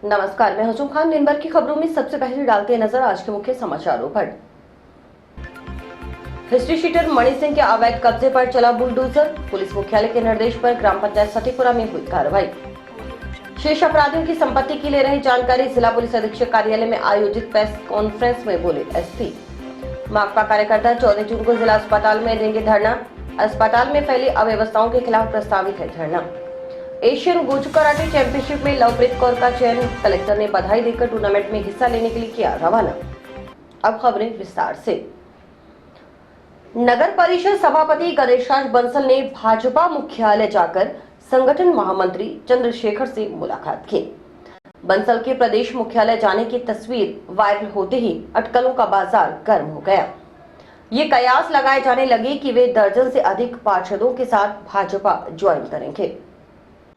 नमस्कार, मैं हुजूम खान। दिन भर की खबरों में सबसे पहले डालते हैं नजर आज के मुख्य समाचारों पर। हिस्ट्री शीटर मणि सिंह के अवैध कब्जे पर चला बुलडोजर। पुलिस मुख्यालय के निर्देश पर ग्राम पंचायत सतीपुरा में हुई कार्रवाई। शेष अपराधियों की संपत्ति की ले रही जानकारी जिला पुलिस अधीक्षक कार्यालय में आयोजित प्रेस कॉन्फ्रेंस में बोले एसपी। माकपा कार्यकर्ता 14 जून को जिला अस्पताल में देंगे धरना। अस्पताल में फैली अव्यवस्थाओं के खिलाफ प्रस्तावित है धरना। एशियन गोजू कराटे चैंपियनशिप में लवप्रीत कौर का चयन। कलेक्टर ने बधाई देकर टूर्नामेंट में हिस्सा लेने के लिए किया रवाना। अब खबरें विस्तार से। नगर परिषद सभापति गणेशराज बंसल ने भाजपा मुख्यालय जाकर संगठन महामंत्री चंद्रशेखर से मुलाकात की। बंसल के प्रदेश मुख्यालय जाने की तस्वीर वायरल होते ही अटकलों का बाजार गर्म हो गया। ये कयास लगाए जाने लगे कि वे दर्जन से अधिक पार्षदों के साथ भाजपा ज्वाइन करेंगे।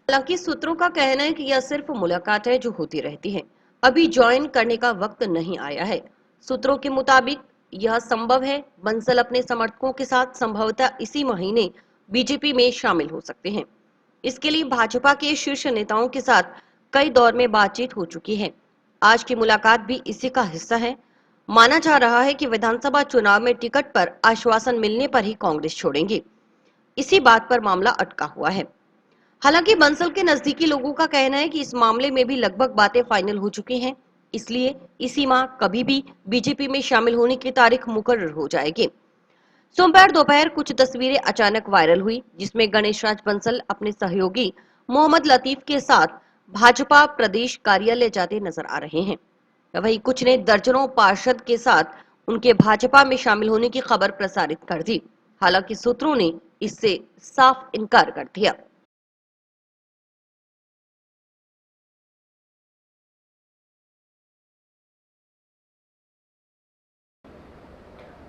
हालांकि सूत्रों का कहना है कि यह सिर्फ मुलाकात है जो होती रहती है, अभी ज्वाइन करने का वक्त नहीं आया है। सूत्रों के मुताबिक यह संभव है, बंसल अपने समर्थकों के साथ संभवतः इसी महीने बीजेपी में शामिल हो सकते हैं। इसके लिए भाजपा के शीर्ष नेताओं के साथ कई दौर में बातचीत हो चुकी है। आज की मुलाकात भी इसी का हिस्सा है। माना जा रहा है कि विधानसभा चुनाव में टिकट पर आश्वासन मिलने पर ही कांग्रेस छोड़ेंगे। इसी बात पर मामला अटका हुआ है। हालांकि बंसल के नजदीकी लोगों का कहना है कि इस मामले में भी लगभग बातें फाइनल हो चुकी हैं, इसलिए इसी माह कभी भी बीजेपी में शामिल होने की तारीख मुकर्रर हो जाएगी। सोमवार दोपहर कुछ तस्वीरें अचानक वायरल हुई, जिसमें गणेशराज बंसल अपने सहयोगी मोहम्मद लतीफ के साथ भाजपा प्रदेश कार्यालय जाते नजर आ रहे हैं। वहीं कुछ ने दर्जनों पार्षद के साथ उनके भाजपा में शामिल होने की खबर प्रसारित कर दी। हालांकि सूत्रों ने इससे साफ इनकार कर दिया।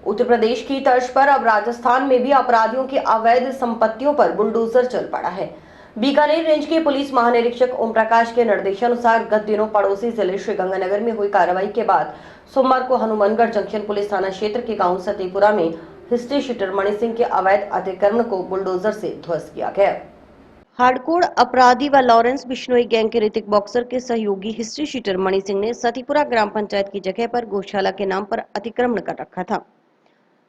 उत्तर प्रदेश की तर्ज पर अब राजस्थान में भी अपराधियों की अवैध संपत्तियों पर बुलडोजर चल पड़ा है। बीकानेर रेंज के पुलिस महानिरीक्षक ओम प्रकाश के निर्देशानुसार गत दिनों पड़ोसी जिले श्रीगंगानगर में हुई कार्रवाई के बाद सोमवार को हनुमानगढ़ जंक्शन पुलिस थाना क्षेत्र के गांव सतीपुरा में हिस्ट्री शीटर मणि सिंह के अवैध अतिक्रमण को बुलडोजर से ध्वस्त किया गया। हार्डकोर अपराधी व लॉरेंस बिश्नोई गैंग के ऋतिक बॉक्सर के सहयोगी हिस्ट्री शीटर मणि सिंह ने सतीपुरा ग्राम पंचायत की जगह पर गौशाला के नाम पर अतिक्रमण कर रखा था।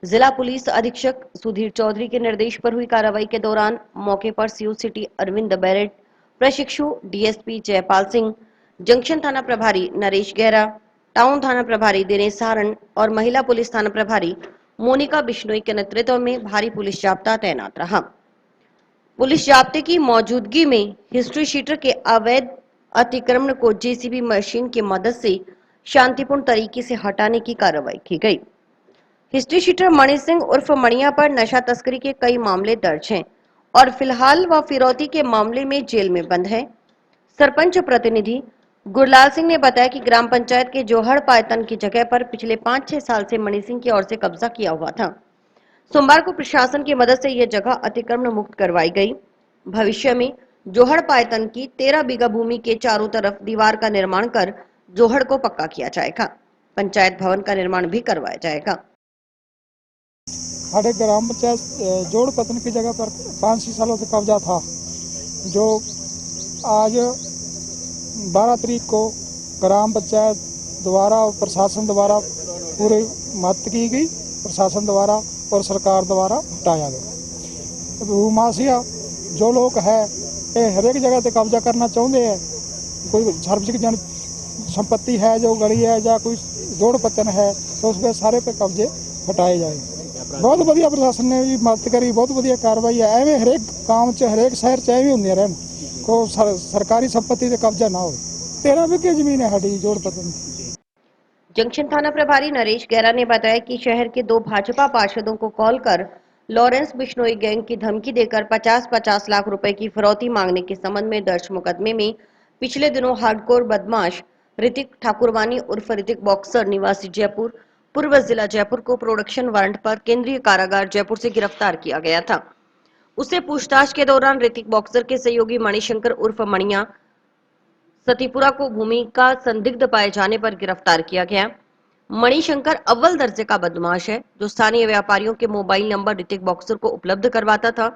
जिला पुलिस अधीक्षक सुधीर चौधरी के निर्देश पर हुई कार्रवाई के दौरान मौके पर सीओ सिटी अरविंद बैरेट, प्रशिक्षु डीएसपी जयपाल सिंह, जंक्शन थाना प्रभारी नरेश गहरा, टाउन थाना प्रभारी दिनेश सारण और महिला पुलिस थाना प्रभारी मोनिका बिश्नोई के नेतृत्व में भारी पुलिस जाब्ता तैनात रहा। पुलिस जाब्ते की मौजूदगी में हिस्ट्री शीटर के अवैध अतिक्रमण को जेसीबी मशीन की मदद से शांतिपूर्ण तरीके से हटाने की कार्रवाई की गई। हिस्ट्री शीटर मणि सिंह उर्फ मणिया पर नशा तस्करी के कई मामले दर्ज हैं और फिलहाल वह फिरौती के मामले में जेल में बंद है। सरपंच प्रतिनिधि गुरलाल सिंह ने बताया कि ग्राम पंचायत के जोहड़ पायतन की जगह पर पिछले 5-6 साल से मणि सिंह की ओर से कब्जा किया हुआ था। सोमवार को प्रशासन की मदद से यह जगह अतिक्रमण मुक्त करवाई गई। भविष्य में जोहड़ पायतन की 13 बीघा भूमि के चारों तरफ दीवार का निर्माण कर जोहड़ को पक्का किया जाएगा। पंचायत भवन का निर्माण भी करवाया जाएगा। हमारे ग्राम पंचायत जोड़ पतन की जगह पर 5-6 सालों से कब्जा था, जो आज 12 तारीख को ग्राम पंचायत द्वारा और प्रशासन द्वारा पूरी मदद की गई, प्रशासन द्वारा और सरकार द्वारा हटाया गया। भूमाफिया जो लोग है ये हर एक जगह पे कब्जा करना चाहते हैं। कोई सार्वजनिक जन संपत्ति है, जो गली है या कोई जोड़ पतन है, तो उस पर सारे पे कब्जे हटाए जाए। बहुत वधिया प्रशासन ने भी मदद करी, बहुत वधिया कार्रवाई है। एवं हरेक गांव च हरेक शहर च एवं होंगे रहन को सरकारी संपत्ति से कब्जा ना हो। 13 बीघे जमीन है हमारी जोड़ पतन। जंक्शन थाना प्रभारी नरेश गहरा ने बताया कि शहर के 2 भाजपा पार्षदों को कॉल कर लॉरेंस बिश्नोई गैंग की धमकी देकर 50-50 लाख रुपए की फिरौती मांगने के संबंध में दर्ज मुकदमे में पिछले दिनों हार्डकोर बदमाश ऋतिक ठाकुरवानी उर्फ ऋतिक बॉक्सर निवासी जयपुर पूर्व जिला जयपुर को प्रोडक्शन वारंट पर केंद्रीय कारागार जयपुर से गिरफ्तार किया गया था। उससे पूछताछ के दौरान ऋतिक बॉक्सर के सहयोगी मणिशंकर उर्फ मणिया सतीपुरा को भूमि का संदिग्ध पाए जाने पर गिरफ्तार किया गया। मणिशंकर अव्वल दर्जे का बदमाश है, जो स्थानीय व्यापारियों के मोबाइल नंबर ऋतिक बॉक्सर को उपलब्ध करवाता था।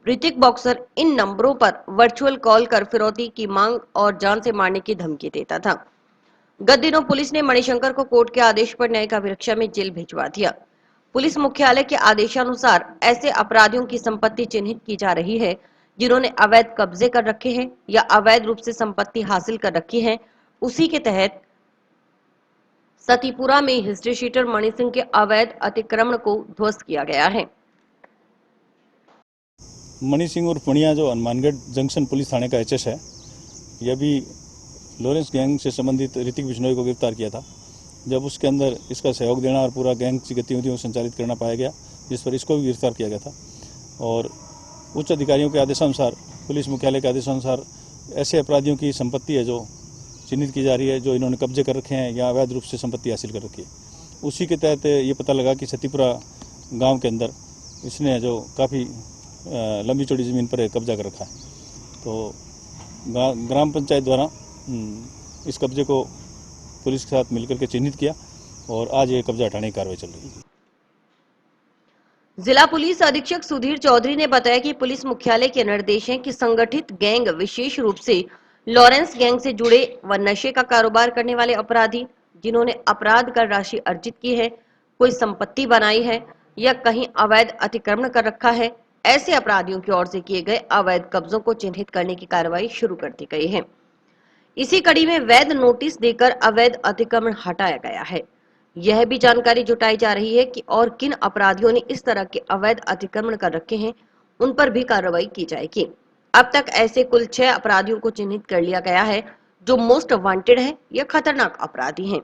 ऋतिक बॉक्सर इन नंबरों पर वर्चुअल कॉल कर फिरौती की मांग और जान से मारने की धमकी देता था। गत दिनों पुलिस ने मणिशंकर को कोर्ट के आदेश पर न्यायिक अभिरक्षा में जेल भिजवा दिया। पुलिस मुख्यालय के आदेशानुसार ऐसे अपराधियों की संपत्ति चिन्हित की जा रही है जिन्होंने अवैध कब्जे कर रखे हैं या अवैध रूप से संपत्ति हासिल कर रखी है। उसी के तहत सतीपुरा में हिस्ट्री शीटर मणि सिंह के अवैध अतिक्रमण को ध्वस्त किया गया है। मणि सिंह और पुनिया जो हनुमानगढ़ जंक्शन पुलिस थाने का एचएस है, यह भी लॉरेंस गैंग से संबंधित ऋतिक बिश्नोई को गिरफ्तार किया था। जब उसके अंदर इसका सहयोग देना और पूरा गैंग की गतिविधियों को संचालित करना पाया गया, जिस पर इसको भी गिरफ्तार किया गया था। और उच्च अधिकारियों के आदेशानुसार, पुलिस मुख्यालय के आदेशानुसार ऐसे अपराधियों की संपत्ति है जो चिन्हित की जा रही है, जो इन्होंने कब्जे कर रखे हैं या अवैध रूप से संपत्ति हासिल कर रखी है। उसी के तहत ये पता लगा कि सतीपुरा गाँव के अंदर इसने जो काफ़ी लंबी चौड़ी ज़मीन पर कब्जा कर रखा है। तो ग्राम पंचायत द्वारा इस कब्जे को पुलिस के साथ मिलकर के चिन्हित किया और आज ये कब्जा हटाने की कार्रवाई चल रही है। जिला पुलिस अधीक्षक सुधीर चौधरी ने बताया कि पुलिस मुख्यालय के निर्देश हैं कि संगठित गैंग, विशेष रूप से लॉरेंस गैंग से जुड़े व नशे का कारोबार करने वाले अपराधी जिन्होंने अपराध कर राशि अर्जित की है, कोई संपत्ति बनाई है या कहीं अवैध अतिक्रमण कर रखा है, ऐसे अपराधियों की ओर से किए गए अवैध कब्जों को चिन्हित करने की कार्रवाई शुरू कर दी गई है। इसी कड़ी में वैध नोटिस देकर अवैध अतिक्रमण हटाया गया है। यह भी जानकारी जुटाई जा रही है कि और किन अपराधियों ने इस तरह के अवैध अतिक्रमण कर रखे हैं, उन पर भी कार्रवाई की जाएगी। अब तक ऐसे कुल 6 अपराधियों को चिन्हित कर लिया गया है जो मोस्ट वांटेड हैं या खतरनाक अपराधी हैं।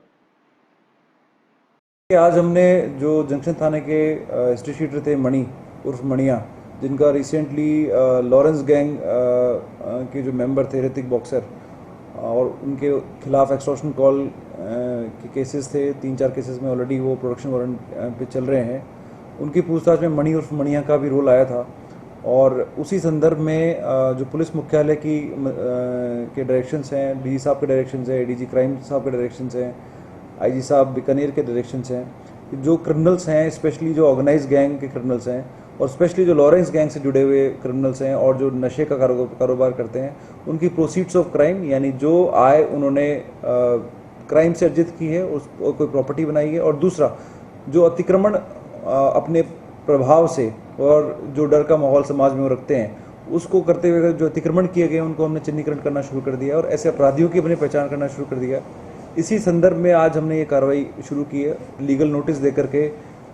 आज हमने जो जंक्शन थाने के हिस्ट्री शीटर थे मणि उर्फ मणिया, जिनका रिसेंटली लॉरेंस गैंग के जो मेंबर थे ऋतिक बॉक्सर, और उनके खिलाफ एक्सटॉर्शन कॉल के केसेस थे। 3-4 केसेस में ऑलरेडी वो प्रोडक्शन वारंट पे चल रहे हैं। उनकी पूछताछ में मणि उर्फ मणिया का भी रोल आया था और उसी संदर्भ में जो पुलिस मुख्यालय की के डायरेक्शंस हैं, डीजी साहब के डायरेक्शंस हैं, एडीजी क्राइम साहब के डायरेक्शंस हैं, आईजी साहब बीकानेर के डायरेक्शंस हैं, जो क्रिमिनल्स हैं, स्पेशली जो ऑर्गेनाइज गैंग के क्रिमिनल्स हैं और स्पेशली जो लॉरेंस गैंग से जुड़े हुए क्रिमिनल्स हैं और जो नशे का कारोबार करते हैं, उनकी प्रोसीड्स ऑफ क्राइम, यानी जो आय उन्होंने क्राइम से अर्जित की है, उस कोई प्रॉपर्टी बनाई है, और दूसरा जो अतिक्रमण अपने प्रभाव से और जो डर का माहौल समाज में वो रखते हैं, उसको करते हुए जो अतिक्रमण किए गए उनको हमने चिन्हीकरण करना शुरू कर दिया और ऐसे अपराधियों की अपनी पहचान करना शुरू कर दिया। इसी संदर्भ में आज हमने ये कार्रवाई शुरू की है। लीगल नोटिस देकर के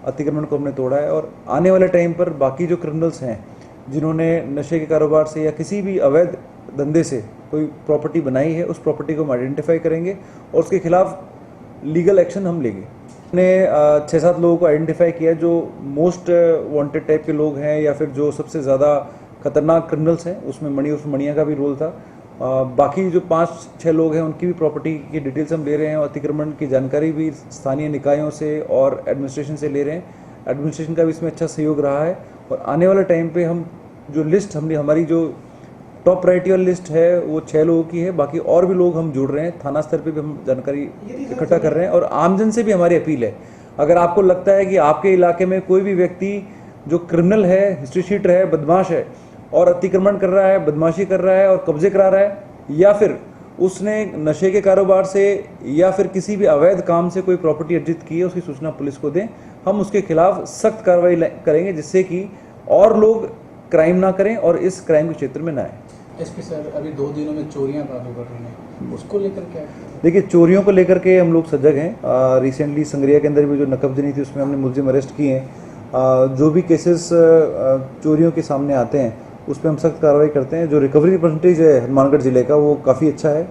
अतिक्रमण को हमने तोड़ा है और आने वाले टाइम पर बाकी जो क्रिमिनल्स हैं जिन्होंने नशे के कारोबार से या किसी भी अवैध धंधे से कोई प्रॉपर्टी बनाई है, उस प्रॉपर्टी को हम आइडेंटिफाई करेंगे और उसके खिलाफ लीगल एक्शन हम लेंगे। हमने 6-7 लोगों को आइडेंटिफाई किया जो मोस्ट वांटेड टाइप के लोग हैं या फिर जो सबसे ज़्यादा खतरनाक क्रिमिनल्स हैं। उसमें मणि उर्फ मणिया का भी रोल था। बाकी जो 5-6 लोग हैं उनकी भी प्रॉपर्टी की डिटेल्स हम ले रहे हैं और अतिक्रमण की जानकारी भी स्थानीय निकायों से और एडमिनिस्ट्रेशन से ले रहे हैं। एडमिनिस्ट्रेशन का भी इसमें अच्छा सहयोग रहा है और आने वाले टाइम पे हम जो लिस्ट हमारी जो टॉप प्रायोरिटी वाली लिस्ट है वो 6 लोगों की है। बाकी और भी लोग हम जुड़ रहे हैं, थाना स्तर पे भी हम जानकारी इकट्ठा कर रहे हैं और आमजन से भी हमारी अपील है, अगर आपको लगता है कि आपके इलाके में कोई भी व्यक्ति जो क्रिमिनल है, हिस्ट्री शीटर है, बदमाश है और अतिक्रमण कर रहा है, बदमाशी कर रहा है और कब्जे करा रहा है या फिर उसने नशे के कारोबार से या फिर किसी भी अवैध काम से कोई प्रॉपर्टी अर्जित की है, उसकी सूचना पुलिस को दें। हम उसके खिलाफ सख्त कार्रवाई करेंगे जिससे कि और लोग क्राइम ना करें और इस क्राइम के क्षेत्र में ना आए। एसपी सर, अभी 2 दिनों में चोरियां काफी बढ़ रही हैं, उसको लेकर क्या? देखिए, चोरियों को लेकर के हम लोग सजग हैं। रिसेंटली संग्रिया के अंदर भी जो नकबजनी थी उसमें हमने मुलजिम अरेस्ट किए हैं। जो भी केसेस चोरियों के सामने आते हैं उस पर हम सख्त कार्रवाई करते हैं। जो रिकवरी परसेंटेज है हनुमानगढ़ जिले का वो काफ़ी अच्छा है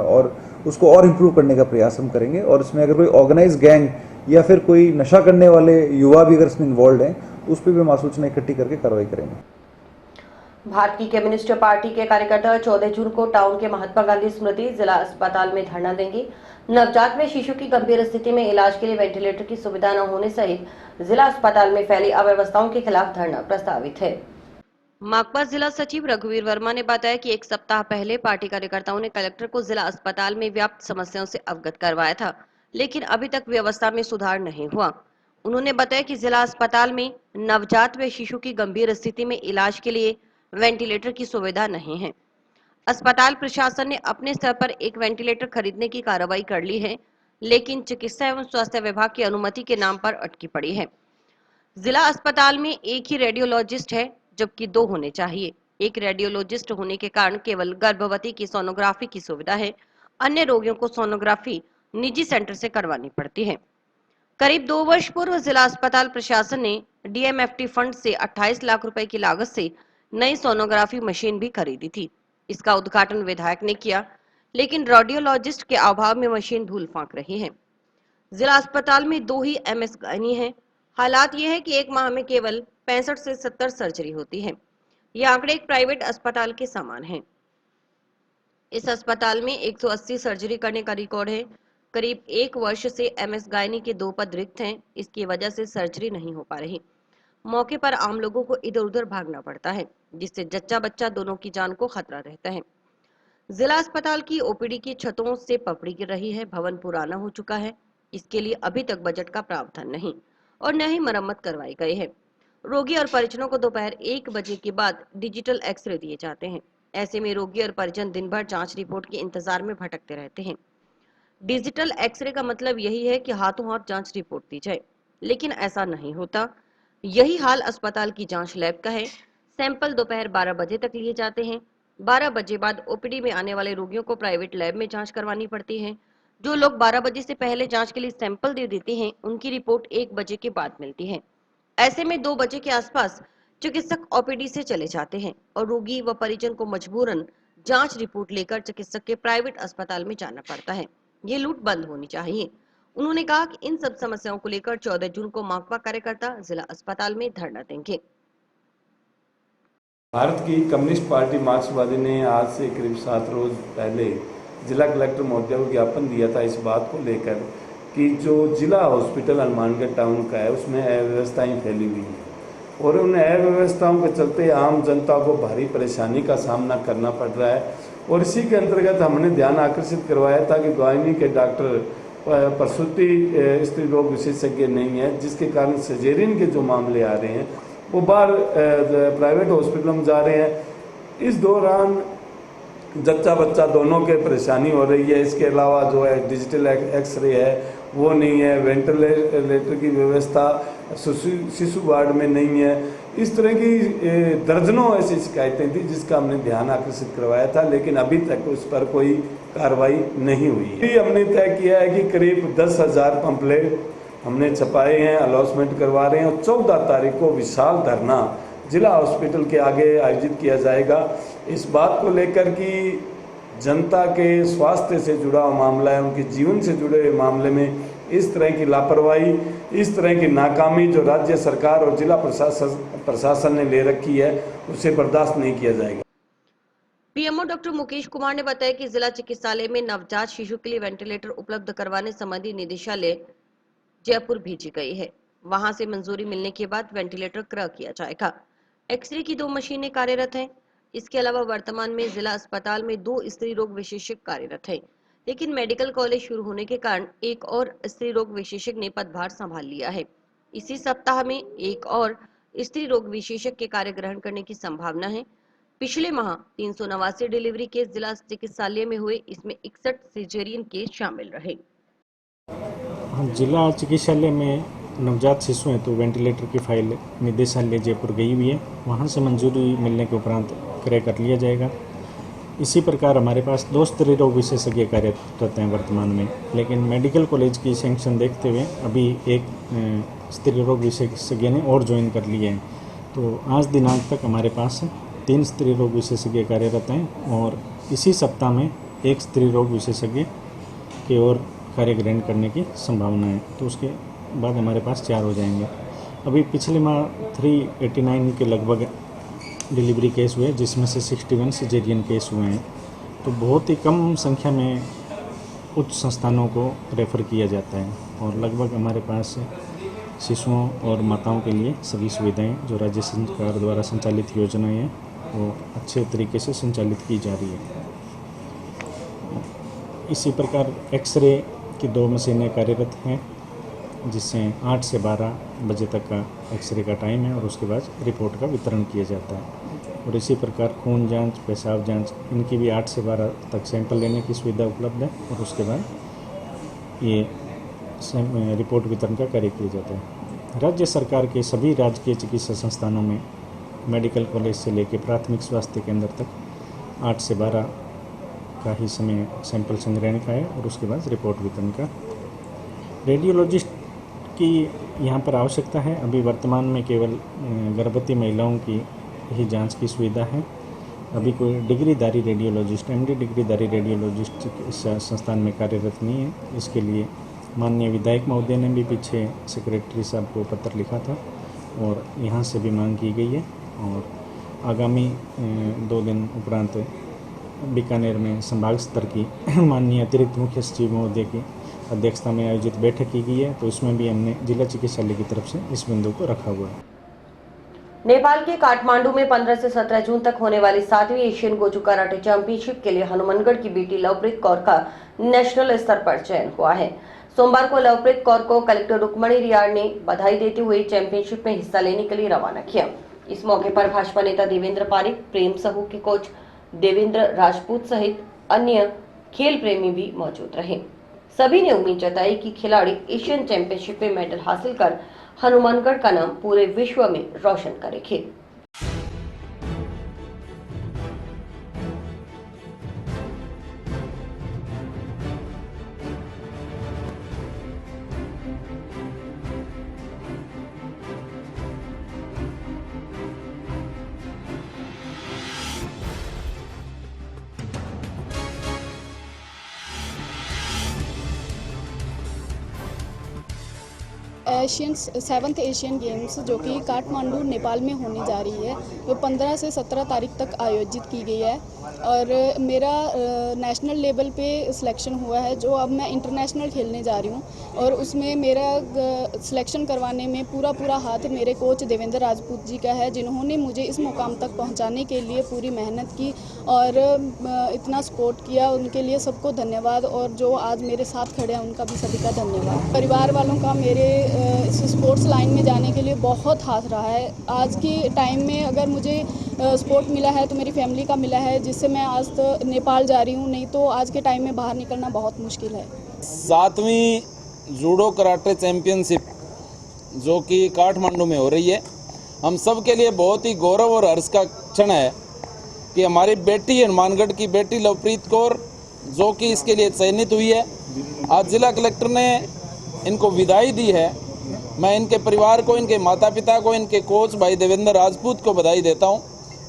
और उसको और इम्प्रूव करने का प्रयास हम करेंगे। और इसमें अगर कोई ऑर्गेनाइज गैंग या फिर कोई नशा करने वाले युवा भी अगर इसमें इन्वॉल्व हैं उस पर भी हम सूचना इकट्ठी करके कार्रवाई करेंगे। भारतीय कम्युनिस्ट पार्टी के कार्यकर्ता 14 जून को टाउन के महात्मा गांधी स्मृति जिला अस्पताल में धरना देंगे। नवजात में शिशु की गंभीर स्थिति में इलाज के लिए वेंटिलेटर की सुविधा न होने सहित जिला अस्पताल में फैली अव्यवस्थाओं के खिलाफ धरना प्रस्तावित है। माकपा जिला सचिव रघुवीर वर्मा ने बताया कि 1 सप्ताह पहले पार्टी कार्यकर्ताओं ने कलेक्टर को जिला अस्पताल में व्याप्त समस्याओं से अवगत करवाया था, लेकिन अभी तक व्यवस्था में सुधार नहीं हुआ। उन्होंने बताया कि जिला अस्पताल में नवजात व शिशु की गंभीर स्थिति में इलाज के लिए वेंटिलेटर की सुविधा नहीं है। अस्पताल प्रशासन ने अपने स्तर पर एक वेंटिलेटर खरीदने की कार्रवाई कर ली है, लेकिन चिकित्सा एवं स्वास्थ्य विभाग की अनुमति के नाम पर अटकी पड़ी है। जिला अस्पताल में एक ही रेडियोलॉजिस्ट है, जबकि 2 होने चाहिए। एक रेडियोलॉजिस्ट होने के कारण केवल गर्भवती की सोनोग्राफी की सुविधा है। अन्य रोगियों को सोनोग्राफी निजी सेंटर से करवानी पड़ती है। करीब 2 वर्ष पूर्व जिला अस्पताल प्रशासन ने डीएमएफटी फंड से 28 लाख रुपए की लागत से नई सोनोग्राफी मशीन भी खरीदी थी। इसका उद्घाटन विधायक ने किया, लेकिन रेडियोलॉजिस्ट के अभाव में मशीन धूल फांक रही है। जिला अस्पताल में 2 ही एमएस गायनी है। हालात यह है कि एक माह में केवल 65 से 70 सर्जरी होती है। ये आंकड़े एक प्राइवेट अस्पताल के समान हैं। इस अस्पताल में 180 सर्जरी करने का रिकॉर्ड है। करीब 1 वर्ष से एमएस गायनी के 2 पद रिक्त हैं। इसकी वजह से सर्जरी नहीं हो पा रही। मौके पर आम लोगों को इधर उधर भागना पड़ता है, जिससे जच्चा बच्चा दोनों की जान को खतरा रहता है। जिला अस्पताल की ओपीडी की छतों से पपड़ी गिर रही है। भवन पुराना हो चुका है। इसके लिए अभी तक बजट का प्रावधान नहीं और न ही मरम्मत करवाई गई है। रोगी और परिजनों को दोपहर 1 बजे के बाद डिजिटल एक्सरे दिए जाते हैं। ऐसे में रोगी और परिजन दिन भर जांच रिपोर्ट के इंतजार में भटकते रहते हैं। डिजिटल एक्सरे का मतलब यही है कि हाथों हाथ जांच रिपोर्ट दी जाए, लेकिन ऐसा नहीं होता। यही हाल अस्पताल की जांच लैब का है। सैंपल दोपहर 12 बजे तक लिए जाते हैं। 12 बजे बाद ओपीडी में आने वाले रोगियों को प्राइवेट लैब में जांच करवानी पड़ती है। जो लोग 12 बजे से पहले जांच के लिए सैंपल दे देते हैं, उनकी रिपोर्ट 1 बजे के बाद मिलती है। ऐसे में 2 बजे के आसपास चिकित्सक ओपीडी से चले जाते हैं और रोगी व परिजन को मजबूरन जांच रिपोर्ट लेकर चिकित्सक के प्राइवेट अस्पताल में जाना पड़ता है। ये लूट बंद होनी चाहिए। उन्होंने कहा कि इन सब समस्याओं को लेकर 14 जून को माकपा कार्यकर्ता जिला अस्पताल में धरना देंगे। भारत की कम्युनिस्ट पार्टी मार्क्सवादी ने आज से करीब 7 रोज पहले जिला कलेक्टर महोदय को ज्ञापन दिया था इस बात को लेकर कि जो जिला हॉस्पिटल हनुमानगढ़ टाउन का है उसमें अव्यवस्थाएं फैली हुई हैं और उन अव्यवस्थाओं के चलते आम जनता को भारी परेशानी का सामना करना पड़ रहा है। और इसी के अंतर्गत हमने ध्यान आकर्षित करवाया था कि गायनी के डॉक्टर प्रसूति स्त्री रोग विशेषज्ञ नहीं है, जिसके कारण सर्जेरियन के जो मामले आ रहे हैं वो बाहर प्राइवेट हॉस्पिटलों में जा रहे हैं। इस दौरान जच्चा बच्चा दोनों के परेशानी हो रही है। इसके अलावा जो है डिजिटल एक्सरे है वो नहीं है, वेंटिलेटर की व्यवस्था शिशु वार्ड में नहीं है। इस तरह की दर्जनों ऐसी शिकायतें थी जिसका हमने ध्यान आकर्षित करवाया था, लेकिन अभी तक उस पर कोई कार्रवाई नहीं हुई है। हमने तय किया है कि करीब 10,000 पंपलेट हमने छपाए हैं, अलॉटमेंट करवा रहे हैं और 14 तारीख को विशाल धरना जिला हॉस्पिटल के आगे आयोजित किया जाएगा। इस बात को लेकर कि जनता के स्वास्थ्य से जुड़ा हुआ मामला है, उनके जीवन से जुड़े हुए मामले में इस तरह की लापरवाही, इस तरह की नाकामी जो राज्य सरकार और जिला प्रशासन ने ले रखी है उसे बर्दाश्त नहीं किया जाएगा। पीएमओ डॉक्टर मुकेश कुमार ने बताया कि जिला चिकित्सालय में नवजात शिशु के लिए वेंटिलेटर उपलब्ध करवाने संबंधी निदेशालय जयपुर भेजी गई है। वहां से मंजूरी मिलने के बाद वेंटिलेटर क्रय किया जाएगा। एक्सरे की 2 मशीनें कार्यरत हैं। इसके अलावा वर्तमान में जिला अस्पताल में 2 स्त्री रोग विशेषज्ञ कार्यरत हैं, लेकिन मेडिकल कॉलेज शुरू होने के कारण एक और स्त्री रोग विशेषज्ञ ने पदभार संभाल लिया है। इसी सप्ताह में एक और स्त्री रोग विशेषज्ञ के कार्य ग्रहण करने की संभावना है। पिछले माह 389 डिलीवरी केस जिला चिकित्सालय में हुए, इसमें 61 सिजेरियन केस शामिल रहे। जिला चिकित्सालय में नवजात शिशु हैं तो वेंटिलेटर की फाइल निदेशालय जयपुर गई हुई है। वहाँ से मंजूरी मिलने के उपरांत क्रय कर लिया जाएगा। इसी प्रकार हमारे पास 2 स्त्री रोग विशेषज्ञ कार्यरत हैं वर्तमान में, लेकिन मेडिकल कॉलेज की सैंक्शन देखते हुए अभी एक स्त्री रोग विशेषज्ञ ने और ज्वाइन कर लिए हैं। तो आज दिनांक तक हमारे पास 3 स्त्री रोग विशेषज्ञ कार्यरत हैं और इसी सप्ताह में एक स्त्री रोग विशेषज्ञ की ओर कार्य ग्रहण करने की संभावना है। तो उसके बाद हमारे पास 4 हो जाएंगे। अभी पिछले माह 389 के लगभग डिलीवरी केस हुए, जिसमें से 61 सिजेरियन केस हुए हैं। तो बहुत ही कम संख्या में उच्च संस्थानों को रेफ़र किया जाता है और लगभग हमारे पास शिशुओं और माताओं के लिए सभी सुविधाएं जो राज्य सरकार द्वारा संचालित योजनाएं हैं वो अच्छे तरीके से संचालित की जा रही है। इसी प्रकार एक्सरे की 2 मशीनें कार्यरत हैं जिससे 8 से 12 बजे तक का एक्सरे का टाइम है और उसके बाद रिपोर्ट का वितरण किया जाता है। और इसी प्रकार खून जांच, पेशाब जांच, इनकी भी 8 से 12 तक सैंपल लेने की सुविधा उपलब्ध है और उसके बाद ये रिपोर्ट वितरण का कार्य किया जाता है। राज्य सरकार के सभी राजकीय चिकित्सा संस्थानों में मेडिकल कॉलेज से लेकर प्राथमिक स्वास्थ्य केंद्र तक 8 से 12 का ही समय सैंपल संग्रहण का है और उसके बाद रिपोर्ट वितरण का। रेडियोलॉजिस्ट की यहाँ पर आवश्यकता है। अभी वर्तमान में केवल गर्भवती महिलाओं की ही जांच की सुविधा है। अभी कोई डिग्रीधारी रेडियोलॉजिस्ट, एमडी डिग्रीधारी रेडियोलॉजिस्ट इस संस्थान में कार्यरत नहीं है। इसके लिए माननीय विधायक महोदय ने भी पीछे सेक्रेटरी साहब को पत्र लिखा था और यहाँ से भी मांग की गई है। और आगामी 2 दिन उपरांत बीकानेर में संभाग स्तर की माननीय अतिरिक्त मुख्य सचिव महोदय की अध्यक्षता में आयोजित बैठक की गई है, तो इसमें भी हमने जिला चिकित्सालय की तरफ से इस बिंदु को रखा हुआ है। नेपाल के काठमांडू में 15 से 17 जून तक होने वाली 7वीं एशियन गोजू कराटे चैंपियनशिप के लिए हनुमानगढ़ की बेटी लवप्रीत कौर का नेशनल स्तर पर चयन हुआ है। सोमवार को लवप्रीत कौर को कलेक्टर रुक्मणी रियाड़ ने बधाई देते हुए चैंपियनशिप में हिस्सा लेने के लिए रवाना किया। इस मौके पर भाजपा नेता देवेंद्र पारिक, प्रेम सहू के कोच देवेंद्र राजपूत सहित अन्य खेल प्रेमी भी मौजूद रहे। सभी ने उम्मीद जताई कि खिलाड़ी एशियन चैंपियनशिप में मेडल हासिल कर हनुमानगढ़ का नाम पूरे विश्व में रोशन करेंगे। सेवन्थ एशियन गेम्स जो कि काठमांडू नेपाल में होने जा रही है, वो 15 से 17 तारीख तक आयोजित की गई है और मेरा नेशनल लेवल पे सिलेक्शन हुआ है, जो अब मैं इंटरनेशनल खेलने जा रही हूँ। और उसमें मेरा सिलेक्शन करवाने में पूरा हाथ मेरे कोच देवेंद्र राजपूत जी का है, जिन्होंने मुझे इस मुकाम तक पहुँचाने के लिए पूरी मेहनत की और इतना सपोर्ट किया। उनके लिए सबको धन्यवाद और जो आज मेरे साथ खड़े हैं उनका भी सभी का धन्यवाद। परिवार वालों का मेरे इस स्पोर्ट्स लाइन में जाने के लिए बहुत हाथ रहा है। आज के टाइम में अगर मुझे सपोर्ट मिला है तो मेरी फैमिली का मिला है, जिससे मैं आज तो नेपाल जा रही हूँ, नहीं तो आज के टाइम में बाहर निकलना बहुत मुश्किल है। 7वीं जूडो कराटे चैंपियनशिप जो कि काठमांडू में हो रही है, हम सब के लिए बहुत ही गौरव और हर्ष का क्षण है कि हमारी बेटी हनुमानगढ़ की बेटी लवप्रीत कौर जो कि इसके लिए चयनित हुई है। आज जिला कलेक्टर ने इनको विदाई दी है। मैं इनके परिवार को, इनके माता पिता को, इनके कोच भाई देवेंद्र राजपूत को बधाई देता हूं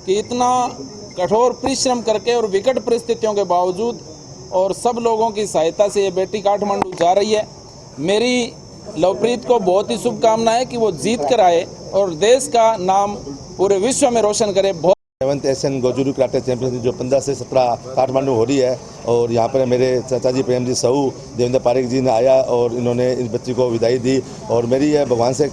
कि इतना कठोर परिश्रम करके और विकट परिस्थितियों के बावजूद और सब लोगों की सहायता से ये बेटी काठमांडू जा रही है। मेरी लवप्रीत को बहुत ही शुभकामनाएं कि वो जीत कर आए और देश का नाम पूरे विश्व में रोशन करे। 7th एशियन गोजू कराटे चैंपियनशिप जो 15 से 17 काठमांडू हो रही है और यहाँ पर मेरे चाचा जी प्रेम जी सहू देवेंद्र पारिक जी ने आया और इन्होंने इस बच्ची को विदाई दी। और मेरी यह भगवान से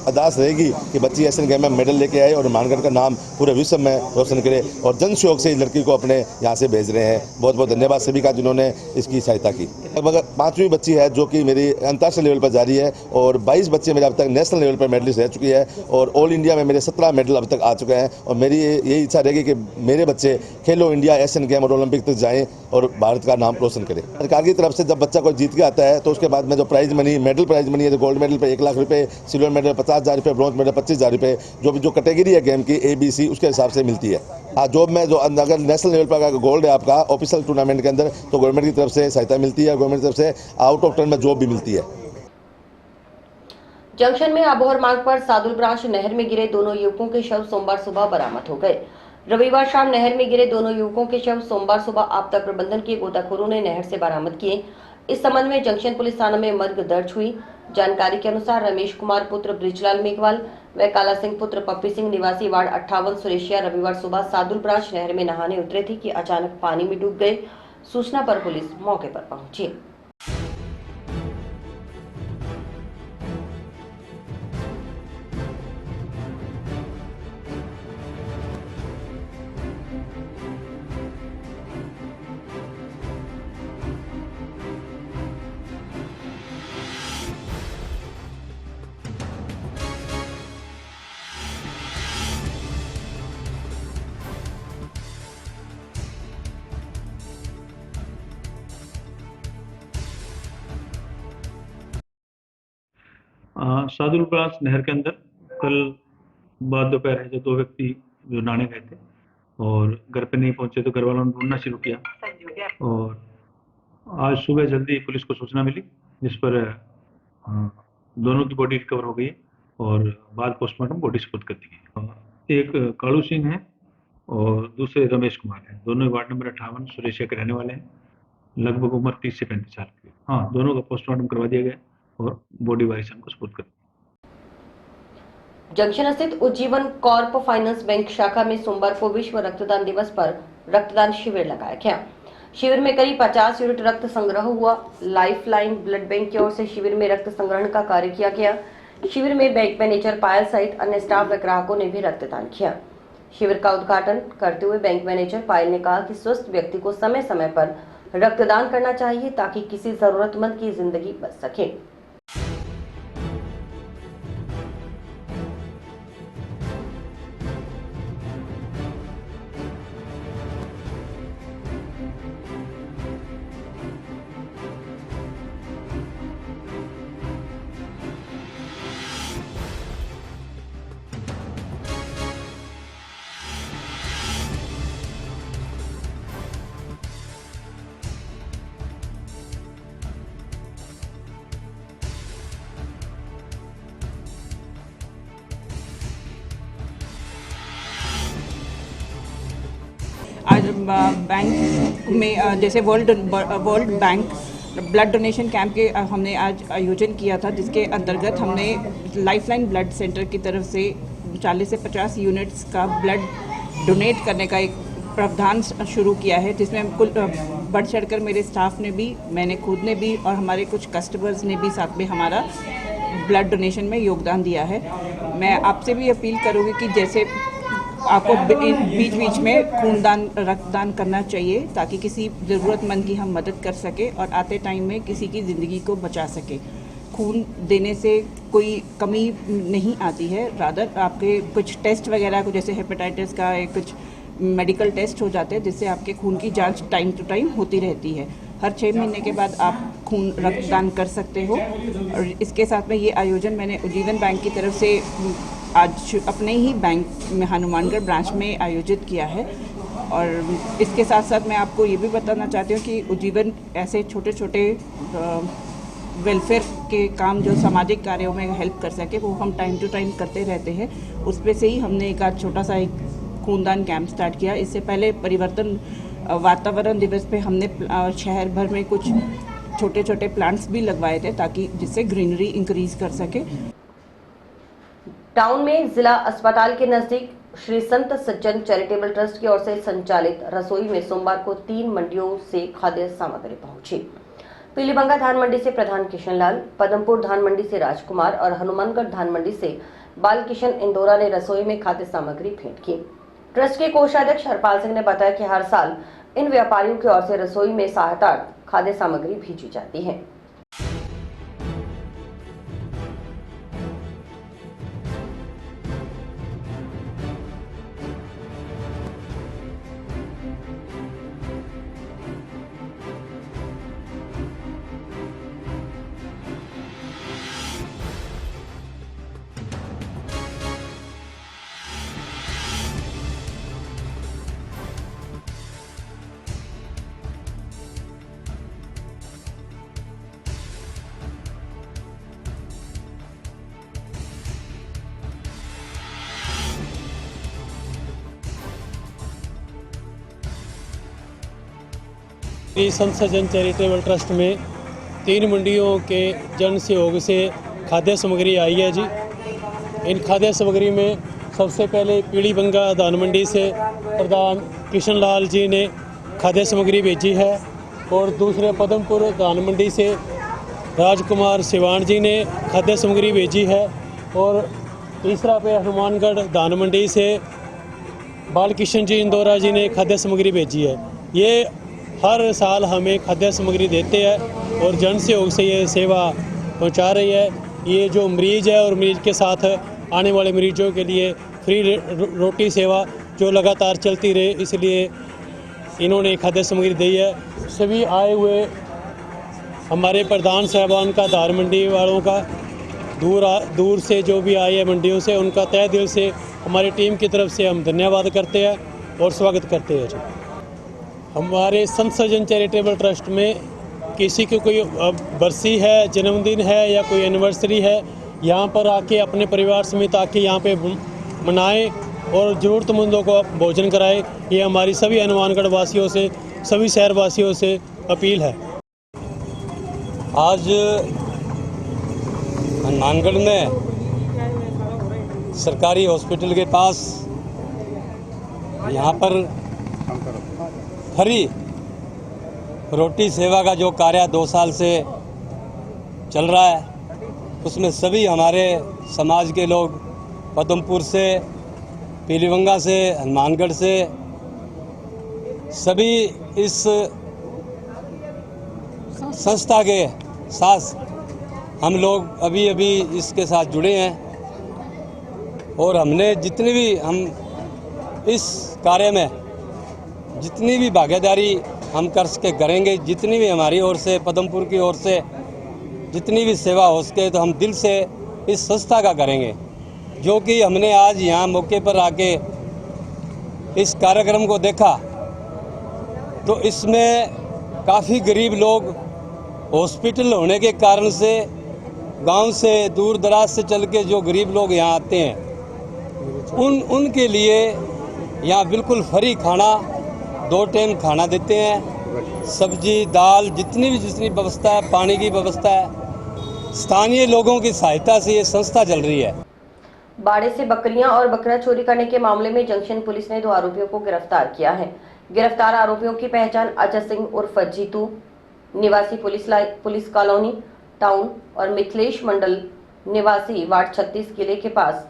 अरदास रहेगी कि बच्ची एशियन गेम में मेडल लेके आए और हनुमानगढ़ का नाम पूरे विश्व में रोशन करे। और जन सहयोग से इस लड़की को अपने यहाँ से भेज रहे हैं। बहुत बहुत धन्यवाद सभी का जिन्होंने इसकी सहायता की। लगभग 5वीं बच्ची है जो कि मेरी अंतर्राष्ट्रीय लेवल पर जा रही है और 22 बच्चे मेरे अब तक नेशनल लेवल पर मेडलिस्ट रह चुकी है और ऑल इंडिया में मेरे 17 मेडल अब तक आ चुके हैं। और मेरी यही इच्छा रहेगी कि मेरे बच्चे खेलो इंडिया, एशियन गेम और ओलंपिक तक जाएं और भारत का नाम रोशन करें। सरकार की तरफ से जब बच्चा कोई जीत के आता है तो उसके बाद में जो prize money, medal prize money है, जो गोल्ड मेडल पे 1 लाख रुपए, सिल्वर मेडल 50,000 रुपये, ब्रॉन्ज मेडल 25,000 रुपये, जो कैटेगरी है गेम की ABC उसके हिसाब से मिलती है। हाँ, जॉब में जो अगर नेशनल लेवल पर अगर गोल्ड है आपका ऑफिशियल टूर्नामेंट के अंदर तो गवर्नमेंट की तरफ से सहायता मिलती है। गवर्नमेंट की तरफ से आउट ऑफ टर्न में जॉब भी मिलती है। जंक्शन में अबोहर मार्ग पर सादुल ब्रांच नहर में गिरे दोनों युवकों के शव सोमवार सुबह बरामद हो गए। रविवार शाम नहर में गिरे दोनों युवकों के शव सोमवार सुबह आपदा प्रबंधन के गोताखोरों ने नहर से बरामद किए। इस संबंध में जंक्शन पुलिस थाना में मर्ग दर्ज हुई। जानकारी के अनुसार रमेश कुमार पुत्र ब्रिजलाल मेघवाल व काला सिंह पुत्र पप्पी सिंह निवासी वार्ड 58 सुरेशिया रविवार सुबह सादुल ब्रांच नहर में नहाने उतरे थे कि अचानक पानी में डूब गए। सूचना पर पुलिस मौके पर पहुंची। सादुल ब्रांच नहर के अंदर कल बाद दोपहर है जो 2 व्यक्ति जो नहाने गए थे और घर पे नहीं पहुंचे तो घर वालों ने ढूंढना शुरू किया और आज सुबह जल्दी पुलिस को सूचना मिली जिस पर दोनों की बॉडी रिकवर हो गई और बाद पोस्टमार्टम बॉडी सुपुर्द कर दी गई। एक कालू सिंह है और दूसरे रमेश कुमार हैं, दोनों वार्ड नंबर 58 सुरेशिया के रहने वाले हैं, लगभग उम्र 30 से 35 साल की। हाँ, दोनों का पोस्टमार्टम करवा दिया गया और बॉडी वारिसन को सुपुर्द कर दी। जंक्शन स्थित उज्जीवन कॉर्प फाइनेंस बैंक शाखा में सोमवार को विश्व रक्तदान दिवस पर रक्तदान शिविर लगाया गया। शिविर में करीब 50 यूनिट रक्त संग्रह हुआ। लाइफलाइन ब्लड बैंक की ओर से शिविर में रक्त संग्रहण का कार्य किया गया। शिविर में बैंक मैनेजर पायल सहित अन्य स्टाफ व ग्राहकों ने भी रक्तदान किया। शिविर का उद्घाटन करते हुए बैंक मैनेजर पायल ने कहा कि स्वस्थ व्यक्ति को समय समय पर रक्तदान करना चाहिए ताकि किसी जरूरतमंद की जिंदगी बच सके। आज बैंक में जैसे world bank blood donation camp के हमने आज आयोजन किया था, जिसके अंतर्गत हमने लाइफलाइन ब्लड सेंटर की तरफ से 40 से 50 यूनिट्स का ब्लड डोनेट करने का एक प्रावधान शुरू किया है, जिसमें कुल बढ़ चढ़कर मेरे स्टाफ ने भी, मैंने खुद ने भी और हमारे कुछ कस्टमर्स ने भी साथ में हमारा ब्लड डोनेशन में योगदान दिया है। मैं आपसे भी अपील करूँगी कि जैसे आपको बीच बीच में खूनदान रक्तदान करना चाहिए ताकि किसी ज़रूरतमंद की हम मदद कर सके और आते टाइम में किसी की ज़िंदगी को बचा सके। खून देने से कोई कमी नहीं आती है, रादर आपके कुछ टेस्ट वगैरह को जैसे हेपेटाइटिस का कुछ मेडिकल टेस्ट हो जाते हैं जिससे आपके खून की जांच टाइम टू टाइम होती रहती है। हर 6 महीने के बाद आप खून रक्तदान कर सकते हो। और इसके साथ में ये आयोजन मैंने उज्जीवन बैंक की तरफ से आज अपने ही बैंक में हनुमानगढ़ ब्रांच में आयोजित किया है। और इसके साथ साथ मैं आपको ये भी बताना चाहती हूँ कि उज्जीवन ऐसे छोटे छोटे वेलफेयर के काम जो सामाजिक कार्यों में हेल्प कर सके वो हम टाइम टू टाइम करते रहते हैं। उस पे से ही हमने एक आज छोटा सा एक खूनदान कैंप स्टार्ट किया। इससे पहले परिवर्तन वातावरण दिवस पे हमने शहर भर में कुछ छोटे छोटे प्लांट्स भी लगवाए थे ताकि जिससे ग्रीनरी इंक्रीज कर सके। टाउन में जिला अस्पताल के नजदीक श्री संत सज्जन चैरिटेबल ट्रस्ट की ओर से संचालित रसोई में सोमवार को 3 मंडियों से खाद्य सामग्री पहुंची। पीलीबंगा धान मंडी से प्रधान किशनलाल, पदमपुर धान मंडी से राजकुमार और हनुमानगढ़ धान मंडी से बालकिशन इंदौरा ने रसोई में खाद्य सामग्री भेंट की। ट्रस्ट के कोषाध्यक्ष हरपाल सिंह ने बताया कि हर साल इन व्यापारियों की ओर से रसोई में सहायतार्थ खाद्य सामग्री भेजी जाती है। संत सज्जन चैरिटेबल ट्रस्ट में 3 मंडियों के जन सहयोग से खाद्य सामग्री आई है जी। इन खाद्य सामग्री में सबसे पहले पीलीबंगा धान मंडी से प्रधान किशनलाल जी ने खाद्य सामग्री भेजी है और दूसरे पदमपुर धान मंडी से राजकुमार सिवान जी ने खाद्य सामग्री भेजी है और तीसरा पे हनुमानगढ़ धान मंडी से बालकिशन जी इंदौरा जी ने खाद्य सामग्री भेजी है। ये हर साल हमें खाद्य सामग्री देते हैं और जन सहयोग से ये सेवा पहुंचा रही है। ये जो मरीज़ है और मरीज़ के साथ आने वाले मरीजों के लिए फ्री रोटी सेवा जो लगातार चलती रहे, इसलिए इन्होंने खाद्य सामग्री दी है। सभी आए हुए हमारे प्रधान साहबान का, धान मंडी वालों का दूर से जो भी आए हैं मंडियों से, उनका तहे दिल से हमारी टीम की तरफ से हम धन्यवाद करते हैं और स्वागत करते हैं। हमारे संत सज्जन चैरिटेबल ट्रस्ट में किसी की कोई बरसी है, जन्मदिन है या कोई एनिवर्सरी है, यहाँ पर आके अपने परिवार समेत आके यहाँ पे मनाएं और ज़रूरतमंदों को भोजन कराएं। ये हमारी सभी हनुमानगढ़ वासियों से, सभी शहर वासियों से अपील है। आज हनुमानगढ़ में सरकारी हॉस्पिटल के पास यहाँ पर फ्री रोटी सेवा का जो कार्य 2 साल से चल रहा है, उसमें सभी हमारे समाज के लोग पद्मपुर से, पीलीबंगा से, हनुमानगढ़ से सभी इस संस्था के साथ हम लोग अभी इसके साथ जुड़े हैं और हमने जितनी भी हम इस कार्य में जितनी भी भागीदारी हम कर सके करेंगे, जितनी भी हमारी ओर से, पद्मपुर की ओर से जितनी भी सेवा हो सके तो हम दिल से इस संस्था का करेंगे। जो कि हमने आज यहाँ मौके पर आके इस कार्यक्रम को देखा तो इसमें काफ़ी गरीब लोग हॉस्पिटल होने के कारण से गांव से दूर दराज से चल के जो गरीब लोग यहाँ आते हैं उनके लिए यहाँ बिल्कुल फ्री खाना, 2 टाइम खाना देते हैं, सब्जी दाल जितनी व्यवस्था है, पानी की व्यवस्था है। स्थानीय लोगों की सहायता से ये संस्था चल रही है। बाड़े से बकरियां और बकरा चोरी करने के मामले में जंक्शन पुलिस ने 2 आरोपियों को गिरफ्तार किया है। गिरफ्तार आरोपियों की पहचान अजय सिंह उर्फ जीतू निवासी पुलिस कॉलोनी टाउन और मिथिलेश मंडल निवासी वार्ड 36 किले के पास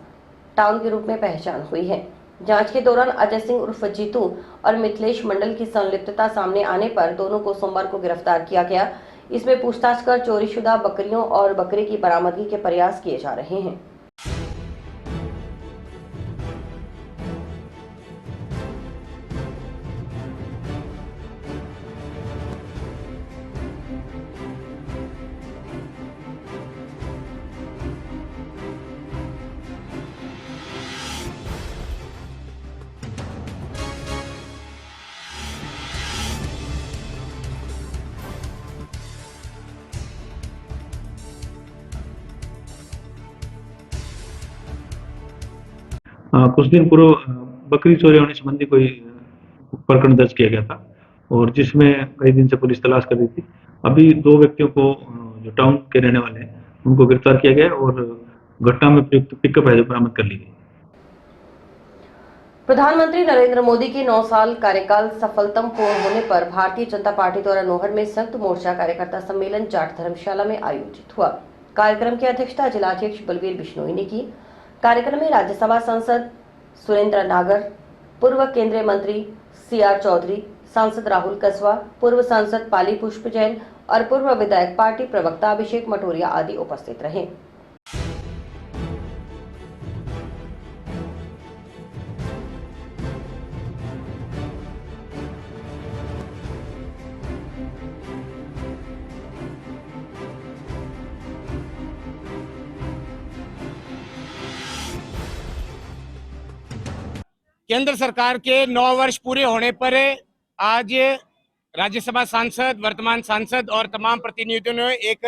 टाउन के रूप में पहचान हुई है। जांच के दौरान अजय सिंह उर्फ जीतू और मिथिलेश मंडल की संलिप्तता सामने आने पर दोनों को सोमवार को गिरफ्तार किया गया। इसमें पूछताछ कर चोरीशुदा बकरियों और बकरे की बरामदगी के प्रयास किए जा रहे हैं। कुछ दिन पूर्व बकरी चोरी होने संबंधी कोई प्रकरण दर्ज किया गया था और जिसमें कई दिन से पुलिस तलाश कर रही थी। अभी 2 व्यक्तियों को जो टाउन के रहने वाले हैं उनको गिरफ्तार किया गया और घटना में प्रयुक्त पिकअप है जो बरामद कर ली गई। प्रधानमंत्री नरेंद्र मोदी के 9 साल कार्यकाल सफलतम पूर्ण होने पर भारतीय जनता पार्टी द्वारा नोहर में संयुक्त मोर्चा कार्यकर्ता सम्मेलन जाट धर्मशाला में आयोजित हुआ। कार्यक्रम की अध्यक्षता जिलाध्यक्ष बलवीर बिश्नोई ने की। कार्यक्रम में राज्यसभा सांसद सुरेंद्र नागर, पूर्व केंद्रीय मंत्री CR चौधरी, सांसद राहुल कसवा, पूर्व सांसद पाली पुष्प जैन और पूर्व विधायक पार्टी प्रवक्ता अभिषेक मटोरिया आदि उपस्थित रहे। केंद्र सरकार के 9 वर्ष पूरे होने पर आज राज्यसभा सांसद, वर्तमान सांसद और तमाम प्रतिनिधियों ने एक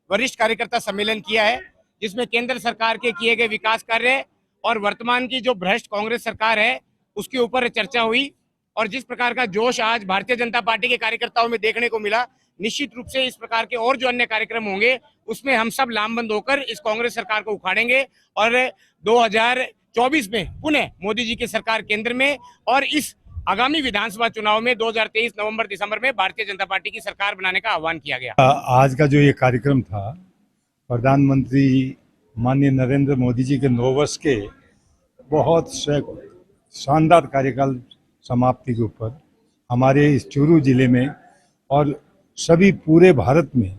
वरिष्ठ कार्यकर्ता सम्मेलन किया है, जिसमें केंद्र सरकार के किए गए विकास कार्य और वर्तमान की जो भ्रष्ट कांग्रेस सरकार है उसके ऊपर चर्चा हुई। और जिस प्रकार का जोश आज भारतीय जनता पार्टी के कार्यकर्ताओं में देखने को मिला, निश्चित रूप से इस प्रकार के और जो अन्य कार्यक्रम होंगे उसमें हम सब लामबंद होकर इस कांग्रेस सरकार को उखाड़ेंगे और 2024 में पुनः मोदी जी की सरकार केंद्र में और इस आगामी विधानसभा चुनाव में 2023 नवंबर दिसंबर में भारतीय जनता पार्टी की सरकार बनाने का आह्वान किया गया। आज का जो ये कार्यक्रम था, प्रधानमंत्री माननीय नरेंद्र मोदी जी के 9 वर्ष के बहुत शानदार कार्यकाल समाप्ति के ऊपर हमारे इस चूरू जिले में और सभी पूरे भारत में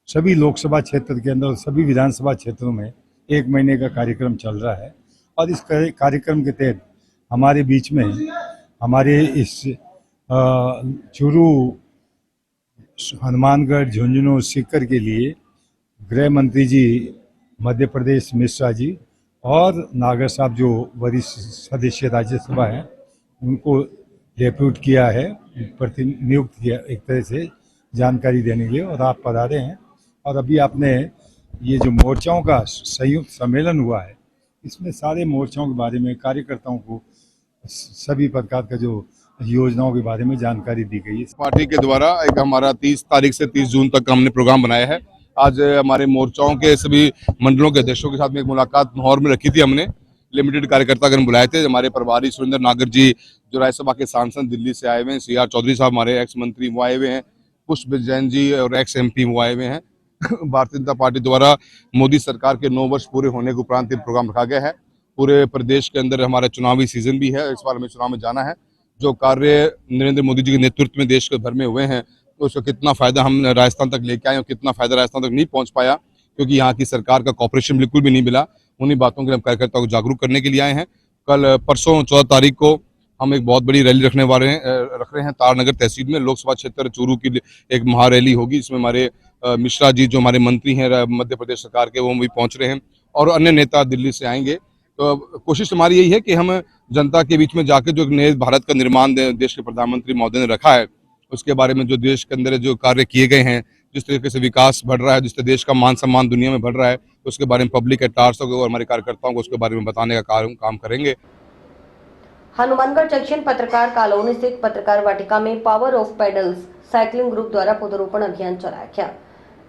सभी लोकसभा क्षेत्र के अंदर सभी विधानसभा क्षेत्रों में 1 महीने का कार्यक्रम चल रहा है। और इस कार्यक्रम के तहत हमारे बीच में हमारे इस चूरू, हनुमानगढ़, झुंझुनू, सीकर के लिए गृह मंत्री जी मध्य प्रदेश मिश्रा जी और नागर साहब जो वरिष्ठ सदस्य राज्यसभा हैं उनको डेप्यूट किया है, प्रतिनियुक्त किया एक तरह से जानकारी देने के लिए, और आप पधारे हैं। और अभी आपने ये जो मोर्चाओं का संयुक्त सम्मेलन हुआ है, इसमें सारे मोर्चाओं के बारे में, कार्यकर्ताओं को सभी प्रकार का जो योजनाओं के बारे में जानकारी दी गई है। पार्टी के द्वारा एक हमारा 30 तारीख से 30 जून तक हमने प्रोग्राम बनाया है। आज हमारे मोर्चाओं के सभी मंडलों के अध्यक्षों के साथ में एक मुलाकात लाहौर में रखी थी हमने। लिमिटेड कार्यकर्तागण बुलाए थे। हमारे प्रभारी सुरेंद्र नागर जी जो राज्यसभा के सांसद दिल्ली से आए हुए हैं, CR चौधरी साहब हमारे एक्स मंत्री वो आए हुए हैं, पुष्प जैन जी और एक्स MP वो आए हुए हैं। भारतीय जनता पार्टी द्वारा मोदी सरकार के 9 वर्ष पूरे होने के उपरांत ये प्रोग्राम रखा गया है। पूरे प्रदेश के अंदर हमारा चुनावी सीजन भी है, इस बार हमें चुनाव में जाना है। जो कार्य नरेंद्र मोदी जी के नेतृत्व में देश के भर में हुए हैं, उसका कितना फायदा हम राजस्थान तक लेके आए और कितना फायदा राजस्थान तक नहीं पहुंच पाया क्योंकि यहाँ की सरकार का कॉपरेशन बिल्कुल भी नहीं मिला। उन्हीं बातों के लिए हम कार्यकर्ताओं को जागरूक करने के लिए आए हैं। कल परसों 14 तारीख को हम एक बहुत बड़ी रैली रख रहे हैं तारनगर तहसील में। लोकसभा क्षेत्र चूरू की एक महारैली होगी। इसमें हमारे मिश्रा जी जो हमारे मंत्री हैं मध्य प्रदेश सरकार के, वो भी पहुंच रहे हैं और अन्य नेता दिल्ली से आएंगे। तो कोशिश हमारी यही है कि हम जनता के बीच में जाकर जो नए भारत का निर्माण देश के प्रधानमंत्री महोदय ने रखा है, उसके बारे में जो देश के अंदर जो कार्य किए गए हैं, जिस तरीके से विकास बढ़ रहा है, जिस तरह देश का मान सम्मान दुनिया में बढ़ रहा है, उसके बारे में पब्लिक एट लार्ज को और हमारे कार्यकर्ताओं को उसके बारे में बताने का काम करेंगे। हनुमानगढ़ जंक्शन पत्रकार कॉलोनी स्थित पत्रकार वाटिका में power of pedals cycling group द्वारा पौधरोपण अभियान चलाया गया।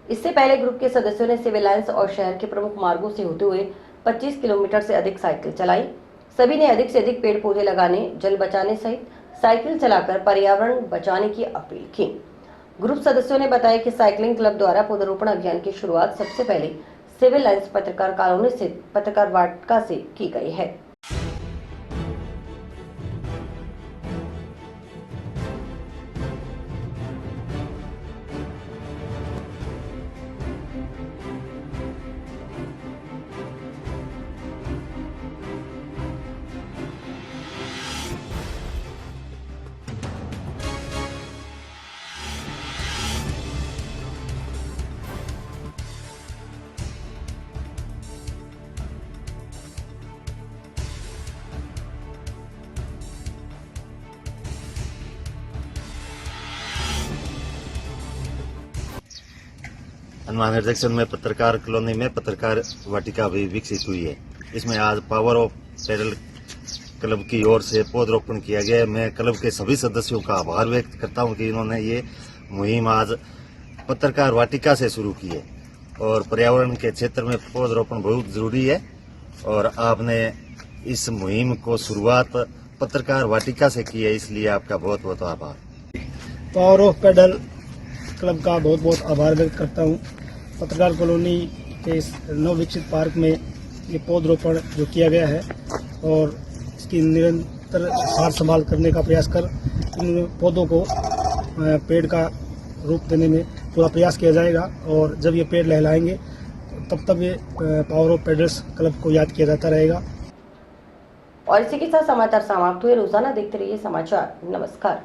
इससे पहले ग्रुप के सदस्यों ने सिविल लाइंस और शहर के प्रमुख मार्गों से होते हुए 25 किलोमीटर से अधिक साइकिल चलाई। सभी ने अधिक से अधिक पेड़ पौधे लगाने, जल बचाने सहित साइकिल चलाकर पर्यावरण बचाने की अपील की। ग्रुप सदस्यों ने बताया कि साइकिलिंग क्लब द्वारा पौधरोपण अभियान की शुरुआत सबसे पहले सिविल लाइंस पत्रकार कॉलोनी स्थित पत्रकार वाटिका से की गई है। हनुमानगढ़ जंक्शन में पत्रकार कॉलोनी में पत्रकार वाटिका भी विकसित हुई है। इसमें आज पावर ऑफ पेडल क्लब की ओर से पौधरोपण किया गया है। मैं क्लब के सभी सदस्यों का आभार व्यक्त करता हूं कि इन्होंने ये मुहिम आज पत्रकार वाटिका से शुरू की है और पर्यावरण के क्षेत्र में पौधरोपण बहुत जरूरी है और आपने इस मुहिम को शुरुआत पत्रकार वाटिका से की है, इसलिए आपका बहुत बहुत आभार। पावर ऑफ पेडल क्लब का बहुत बहुत आभार व्यक्त करता हूं। पत्रकार कॉलोनी के इस नवविकसित पार्क में ये पौधरोपण जो किया गया है और इसकी निरंतर सार संभाल करने का प्रयास कर इन पौधों को पेड़ का रूप देने में पूरा प्रयास किया जाएगा और जब ये पेड़ लहलाएंगे तब तक ये पावर ऑफ पेडल्स क्लब को याद किया जाता रहेगा। और इसी के साथ समाचार समाप्त हुए। रोजाना देखते रहिए समाचार। नमस्कार।